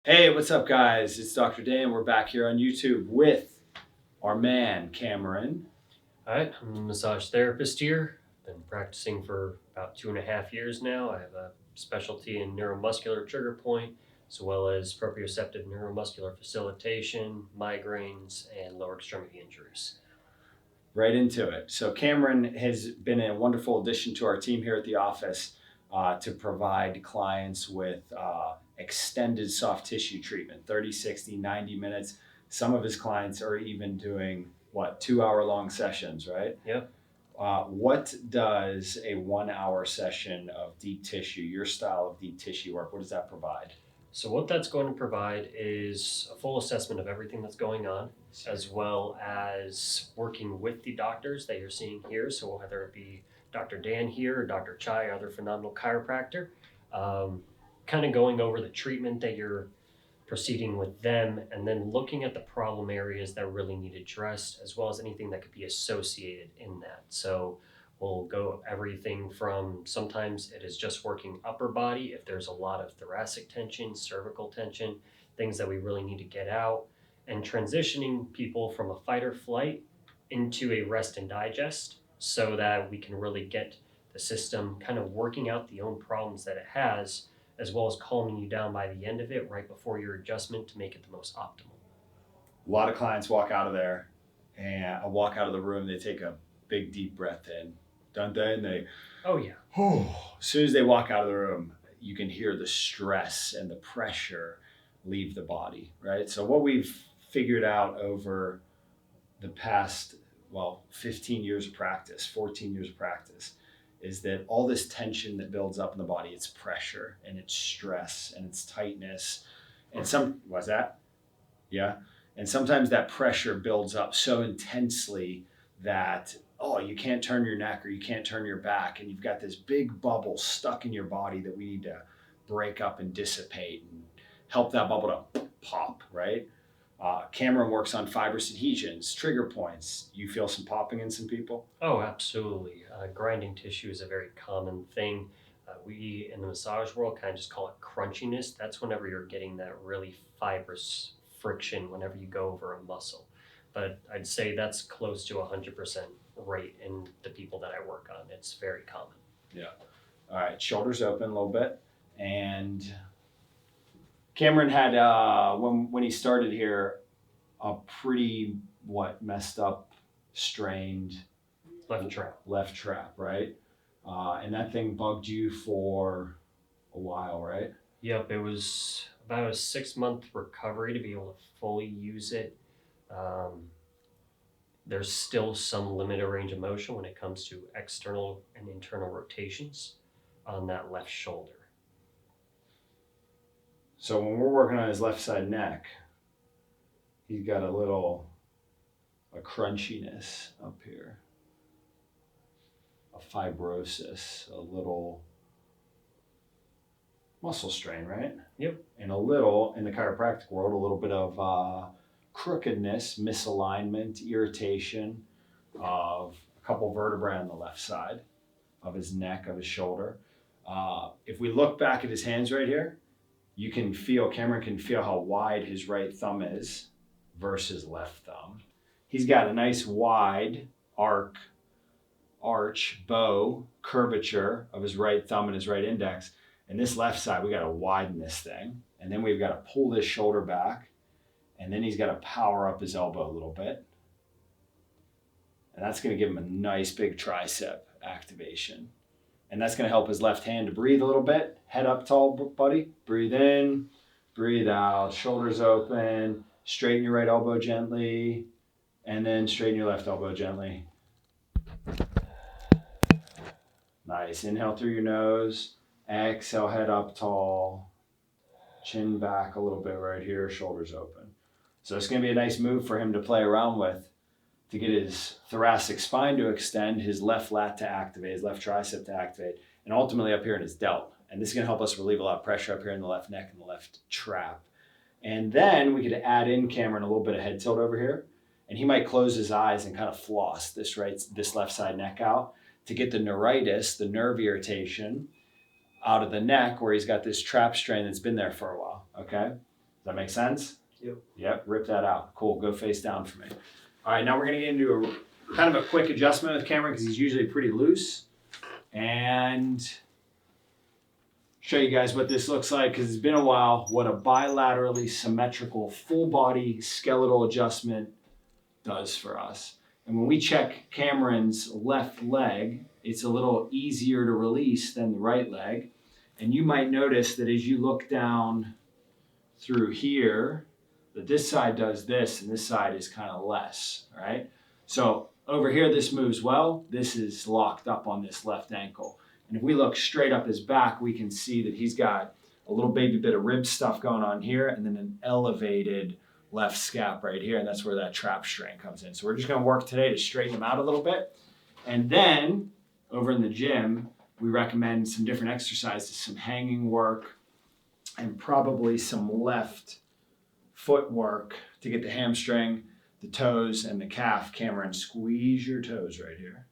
Hey, what's up, guys? It's Dr. Dan. We're back here on YouTube with our man, Cameron. All right, I'm a massage therapist here. Been practicing for about 2.5 years now. I have a specialty in neuromuscular trigger point, as well as proprioceptive neuromuscular facilitation, migraines, and lower extremity injuries. Right into it. So, Cameron has been a wonderful addition to our team here at the office to provide clients with extended soft tissue treatment 30, 60, 90 minutes. Some of his clients are even doing 2 hour long sessions, right? Yep. What does a 1 hour session of deep tissue, your style of deep tissue work, what does that provide? So, what that's going to provide is a full assessment of everything that's going on, as well as working with the doctors that you're seeing here. So, whether it be Dr. Dan here or Dr. Chai, other phenomenal chiropractor, kind of going over the treatment that you're proceeding with them, and then looking at the problem areas that really need addressed, as well as anything that could be associated in that. So we'll go everything from sometimes it is just working upper body if there's a lot of thoracic tension, cervical tension, things that we really need to get out, and transitioning people from a fight or flight into a rest and digest so that we can really get the system kind of working out the own problems that it has, as well as calming you down by the end of it right before your adjustment to make it the most optimal. A lot of clients walk out of there and walk out of the room, they take a big deep breath in, don't they? And they, Oh yeah. as soon as they walk out of the room, you can hear the stress and the pressure leave the body, right? So what we've figured out over the past, 15 years of practice, 14 years of practice, is that all this tension that builds up in the body, it's pressure and it's stress and it's tightness. And what's that? Yeah. And sometimes that pressure builds up so intensely that, you can't turn your neck or you can't turn your back. And you've got this big bubble stuck in your body that we need to break up and dissipate and help that bubble to pop, right? Cameron works on fibrous adhesions, trigger points. You feel some popping in some people? Oh, absolutely. Grinding tissue is a very common thing. We in the massage world kind of just call it crunchiness. That's whenever you're getting that really fibrous friction whenever you go over a muscle. But I'd say that's close to 100% rate in the people that I work on. It's very common. Yeah. All right, shoulders open a little bit. And Cameron had, when he started here, a pretty, messed up, strained Left trap. right? And that thing bugged you for a while, right? Yep, it was about a 6-month recovery to be able to fully use it. There's still some limited range of motion when it comes to external and internal rotations on that left shoulder. So when we're working on his left side neck, he's got a crunchiness up here, a fibrosis, a little muscle strain, right? Yep. And a little, in the chiropractic world, a little bit of crookedness, misalignment, irritation of a couple vertebrae on the left side of his neck, of his shoulder. If we look back at his hands right here, Cameron can feel how wide his right thumb is versus left thumb. He's got a nice wide arch, bow, curvature of his right thumb and his right index. And this left side, we got to widen this thing. And then we've got to pull this shoulder back. And then he's got to power up his elbow a little bit. And that's going to give him a nice big tricep activation. And that's going to help his left hand to breathe a little bit. Head up tall, buddy. Breathe in, breathe out. Shoulders open. Straighten your right elbow gently. And then straighten your left elbow gently. Nice. Inhale through your nose. Exhale, head up tall. Chin back a little bit right here. Shoulders open. So it's going to be a nice move for him to play around with to get his thoracic spine to extend, his left lat to activate, his left tricep to activate, and ultimately up here in his delt. And this is going to help us relieve a lot of pressure up here in the left neck and the left trap. And then we could add in Cameron a little bit of head tilt over here, and he might close his eyes and kind of floss this left side neck out to get the neuritis, the nerve irritation, out of the neck where he's got this trap strain that's been there for a while, okay? that make sense? Yep. Yep, rip that out. Cool, go face down for me. All right, now we're gonna get into a kind of a quick adjustment with Cameron because he's usually pretty loose. And show you guys what this looks like because it's been a while, what a bilaterally symmetrical full body skeletal adjustment does for us. And when we check Cameron's left leg, it's a little easier to release than the right leg. And you might notice that as you look down through here, that this side does this and this side is kind of less, right? So over here, this moves well. This is locked up on this left ankle. And if we look straight up his back, we can see that he's got a little baby bit of rib stuff going on here and then an elevated left scap right here. And that's where that trap strain comes in. So we're just going to work today to straighten him out a little bit. And then over in the gym, we recommend some different exercises, some hanging work and probably some left foot work to get the hamstring, the toes, and the calf. Cameron, squeeze your toes right here.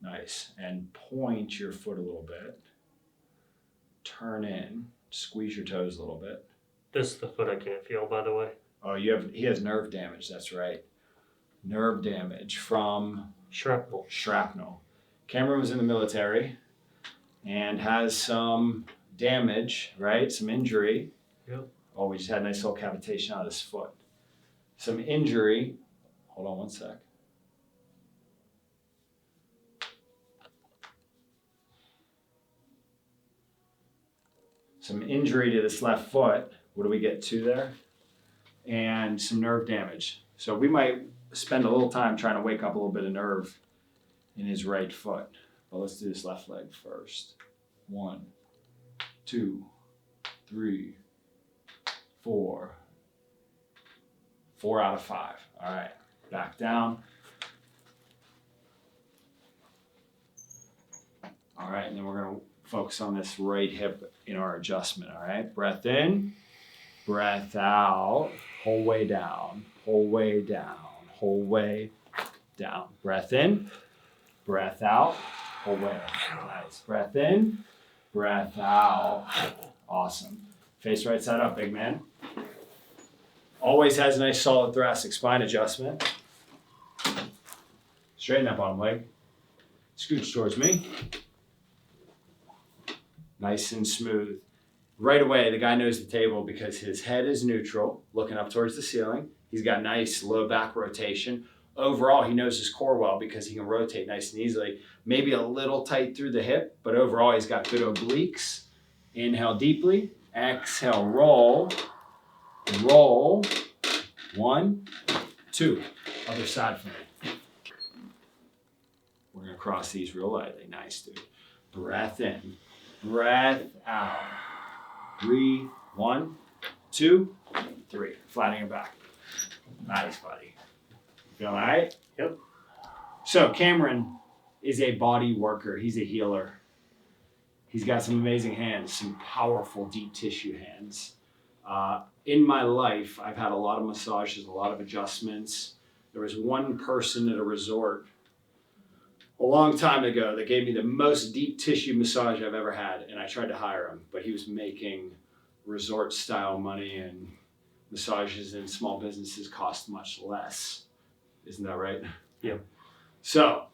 Nice. And point your foot a little bit. Turn in. Squeeze your toes a little bit. This is the foot I can't feel, by the way. Oh, he has nerve damage. That's right. Nerve damage from shrapnel. Cameron was in the military and has some damage, right? Some injury. Yep. Oh, we just had a nice little cavitation out of his foot. Some injury. Hold on one sec. Some injury to this left foot. What do we get to there? And some nerve damage. So we might spend a little time trying to wake up a little bit of nerve in his right foot. But let's do this left leg first. 1, 2, 3, 4. 4 out of 5. All right, back down. All right, and then we're going to focus on this right hip in our adjustment. All right, breath in, breath out, whole way down, whole way down, whole way down. Breath in, breath out, whole way. Nice. Breath in, breath out. Awesome. Face right side up, big man. Always has a nice solid thoracic spine adjustment. Straighten that bottom leg. Scooch towards me. Nice and smooth. Right away, the guy knows the table because his head is neutral, looking up towards the ceiling. He's got nice low back rotation. Overall, he knows his core well because he can rotate nice and easily. Maybe a little tight through the hip, but overall, he's got good obliques. Inhale deeply. Exhale, roll. Roll. 1, 2. Other side for me. We're going to cross these real lightly. Nice, dude. Breath in. Breath out. 3, 1, 2, 3. Flattening it back. Nice, buddy. Feeling all right? Yep. So Cameron is a body worker. He's a healer. He's got some amazing hands, some powerful deep tissue hands. In my life, I've had a lot of massages, a lot of adjustments. There was one person at a resort a long time ago that gave me the most deep tissue massage I've ever had, and I tried to hire him, but he was making resort style money, and massages in small businesses cost much less. Isn't that right? Yeah. So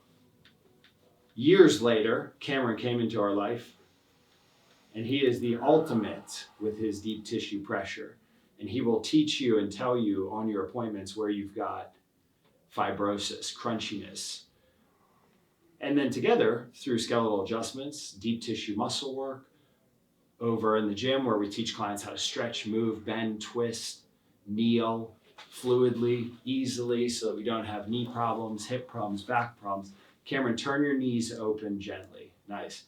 years later, Cameron came into our life, and he is the ultimate with his deep tissue pressure. And he will teach you and tell you on your appointments where you've got fibrosis, crunchiness. And then together, through skeletal adjustments, deep tissue muscle work, over in the gym where we teach clients how to stretch, move, bend, twist, kneel fluidly, easily, so that we don't have knee problems, hip problems, back problems. Cameron, turn your knees open gently. Nice.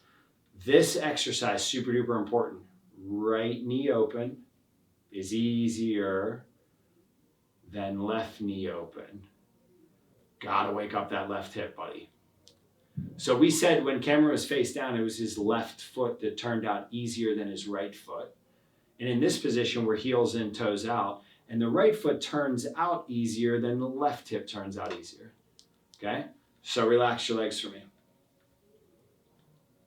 This exercise, super duper important. Right knee open is easier than left knee open. Gotta wake up that left hip, buddy. So we said when Cameron was face down, it was his left foot that turned out easier than his right foot. And in this position, we're heels in, toes out, and the right foot turns out easier than the left hip turns out easier. Okay? So relax your legs for me.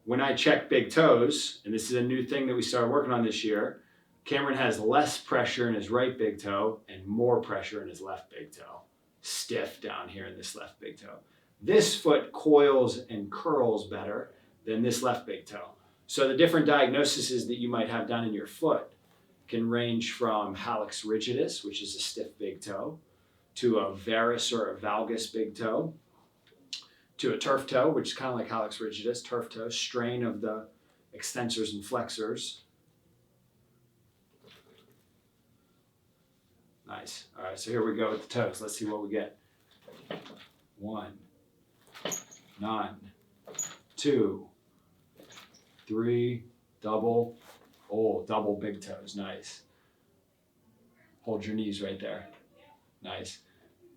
When I check big toes, and this is a new thing that we started working on this year, Cameron has less pressure in his right big toe and more pressure in his left big toe. Stiff down here in this left big toe. This foot coils and curls better than this left big toe. So the different diagnoses that you might have done in your foot can range from hallux rigidus, which is a stiff big toe, to a varus or a valgus big toe, to a turf toe, which is kind of like hallux rigidus, turf toe, strain of the extensors and flexors. Nice. All right, so here we go with the toes. Let's see what we get. 1, 9, 2, 3, double. Oh, double big toes. Nice. Hold your knees right there. Nice.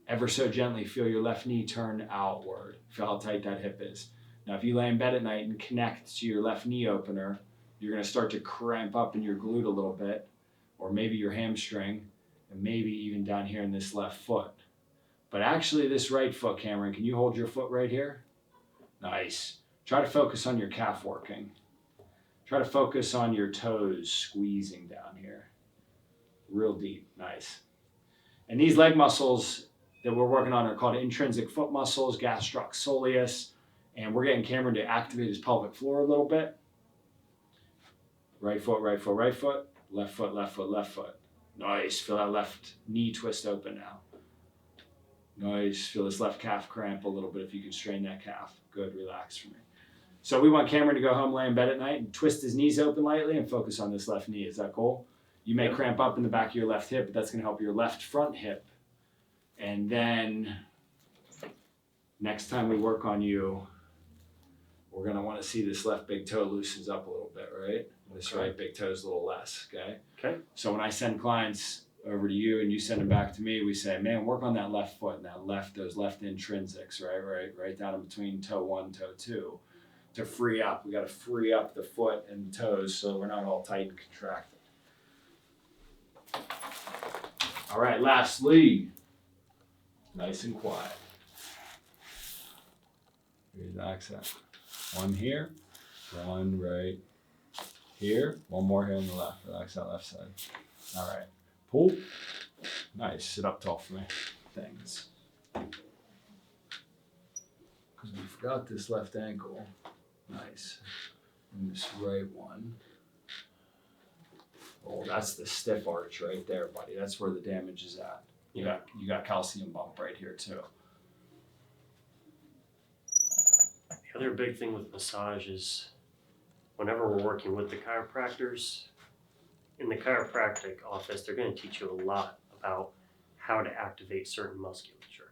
Ever so gently feel your left knee turn outward. Feel how tight that hip is. Now, if you lay in bed at night and connect to your left knee opener, you're going to start to cramp up in your glute a little bit, or maybe your hamstring, and maybe even down here in this left foot. But actually this right foot, Cameron, can you hold your foot right here? Nice. Try to focus on your calf working. Try to focus on your toes squeezing down here. Real deep. Nice. And these leg muscles that we're working on are called intrinsic foot muscles, gastroc soleus, and we're getting Cameron to activate his pelvic floor a little bit. Right foot, right foot, right foot, left foot, left foot, left foot. Nice. Feel that left knee twist open now. Nice. Feel this left calf cramp a little bit if you can strain that calf. Good. Relax for me. So we want Cameron to go home, lay in bed at night, and twist his knees open lightly and focus on this left knee. Is that cool? You may cramp up in the back of your left hip, but that's going to help your left front hip. And then next time we work on you, we're going to want to see this left big toe loosens up a little bit, right? This right big toe is a little less, okay? Okay. So when I send clients over to you and you send them back to me, we say, man, work on that left foot and that left, those left intrinsics, right down in between toe 1, toe 2 to free up. We got to free up the foot and the toes so we're not all tight and contracted. All right, lastly, nice and quiet. Relax that. One here, one right here, one more here on the left. Relax that left side. All right, pull. Nice, sit up tall for me. Thanks. Because we forgot this left ankle. Nice. And this right one. Oh, that's the stiff arch right there, buddy. That's where the damage is at. You got calcium bump right here too. The other big thing with massage is whenever we're working with the chiropractors, in the chiropractic office, they're going to teach you a lot about how to activate certain musculature.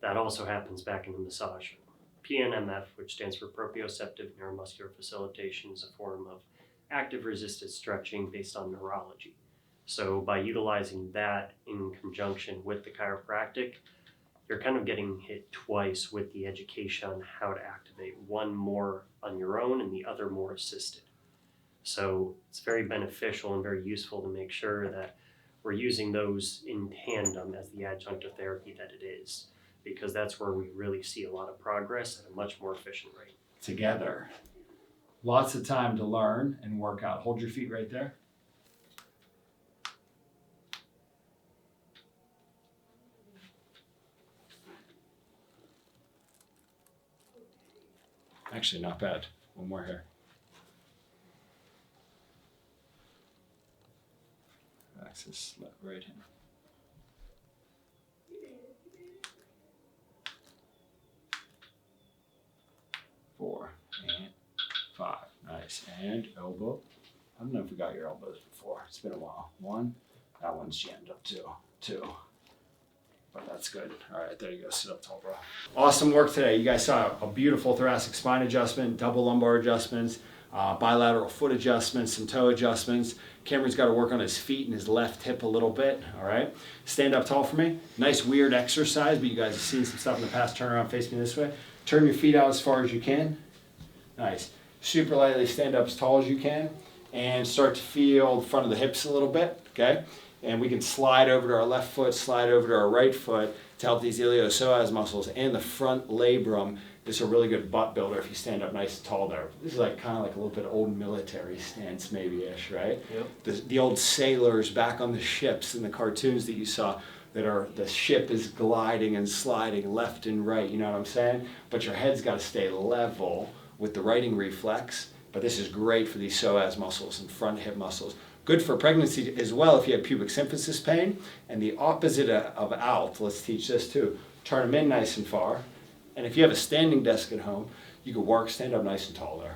That also happens back in the massage room. PNMF, which stands for proprioceptive neuromuscular facilitation, is a form of active resisted stretching based on neurology. So by utilizing that in conjunction with the chiropractic, you're kind of getting hit twice with the education on how to activate, one more on your own and the other more assisted. So it's very beneficial and very useful to make sure that we're using those in tandem as the adjunctive therapy that it is, because that's where we really see a lot of progress at a much more efficient rate. Together. Lots of time to learn and work out. Hold your feet right there. Actually, not bad. One more here. Axis left, right hand. Four and 5. Nice. And elbow. I don't know if we got your elbows before. It's been a while. 1. That one's jammed up too. 2. But that's good. All right, there you go. Sit up tall, bro. Awesome work today. You guys saw a beautiful thoracic spine adjustment, double lumbar adjustments, bilateral foot adjustments, some toe adjustments. Cameron's got to work on his feet and his left hip a little bit. All right. Stand up tall for me. Nice weird exercise, but you guys have seen some stuff in the past. Turn around, face me this way. Turn your feet out as far as you can. Nice. Super lightly stand up as tall as you can and start to feel the front of the hips a little bit, okay? And we can slide over to our left foot, slide over to our right foot to help these iliopsoas muscles and the front labrum. This is a really good butt builder if you stand up nice and tall there. This is like kind of like a little bit old military stance maybe-ish, right? Yep. The old sailors back on the ships in the cartoons that you saw, that are, the ship is gliding and sliding left and right, you know what I'm saying? But your head's got to stay level with the righting reflex. But this is great for these psoas muscles and front hip muscles. Good for pregnancy as well if you have pubic symphysis pain. And the opposite of out, let's teach this too. Turn them in nice and far. And if you have a standing desk at home, you can work, stand up nice and tall there.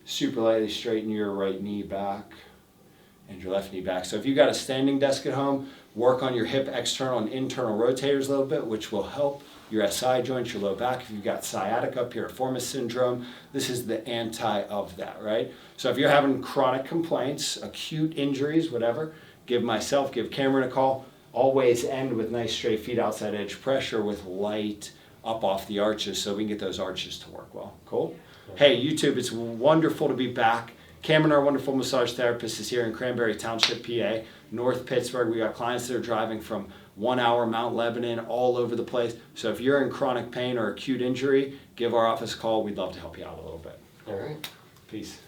Super lightly straighten your right knee back and your left knee back. So if you've got a standing desk at home, work on your hip external and internal rotators a little bit, which will help your SI joints, your low back. If you've got sciatica, piriformis syndrome, this is the anti of that, right? So if you're having chronic complaints, acute injuries, whatever, give myself, give Cameron a call. Always end with nice straight feet outside edge pressure with light up off the arches so we can get those arches to work well. Cool? Hey, YouTube, it's wonderful to be back. Cameron, our wonderful massage therapist, is here in Cranberry Township, PA, North Pittsburgh. We got clients that are driving from 1 hour, Mount Lebanon, all over the place. So if you're in chronic pain or acute injury, give our office a call. We'd love to help you out a little bit. All right. Peace.